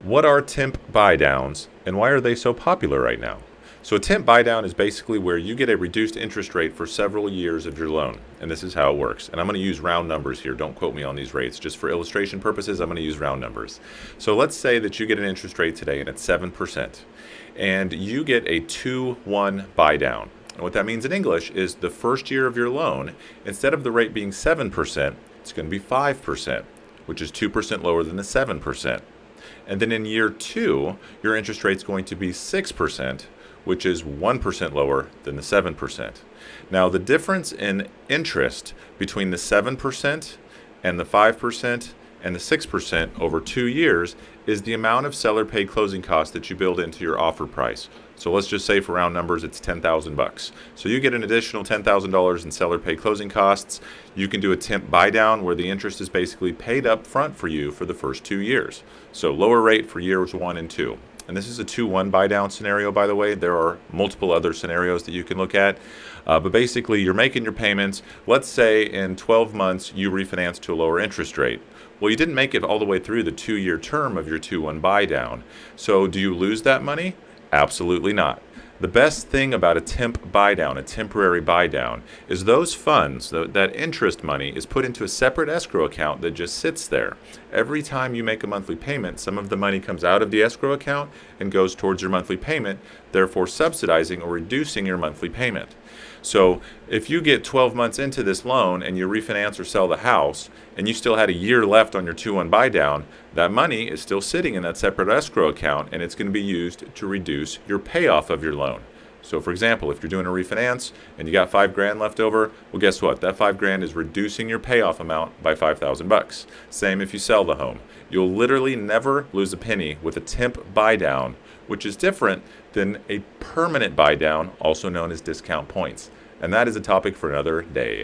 What are temp buydowns and why are they so popular right now? So a temp buydown is basically where you get a reduced interest rate for several years of your loan. And this is how it works. And I'm going to use round numbers here. Don't quote me on these rates. Just for illustration purposes, I'm going to use round numbers. So let's say that you get an interest rate today and it's 7%. And you get a 2-1 buydown. And what that means in English is the first year of your loan, instead of the rate being 7%, it's going to be 5%, which is 2% lower than the 7%. And then in year 2, your interest rate is going to be 6%, which is 1% lower than the 7%. Now, the difference in interest between the 7% and the 5% and the 6% over 2 years is the amount of seller paid closing costs that you build into your offer price. So let's just say for round numbers, it's $10,000. So you get an additional $10,000 in seller paid closing costs. You can do a temp buy down where the interest is basically paid up front for you for the first 2 years. So lower rate for years 1 and 2. And this is a 2-1 buy down scenario, by the way. There are multiple other scenarios that you can look at. But basically, you're making your payments. Let's say in 12 months, you refinance to a lower interest rate. Well, you didn't make it all the way through the 2-year term of your 2-1 buy down. So do you lose that money? Absolutely not. The best thing about a temp buy down, a temporary buy down, is those funds, that interest money, is put into a separate escrow account that just sits there. Every time you make a monthly payment, some of the money comes out of the escrow account and goes towards your monthly payment, therefore subsidizing or reducing your monthly payment. So if you get 12 months into this loan and you refinance or sell the house and you still had a year left on your 2-1 buy down, that money is still sitting in that separate escrow account and it's going to be used to reduce your payoff of your loan. So for example, if you're doing a refinance and you got $5,000 left over, well, guess what? That $5,000 is reducing your payoff amount by $5,000. Same if you sell the home. You'll literally never lose a penny with a temp buy down, which is different than a permanent buy down, also known as discount points. And that is a topic for another day.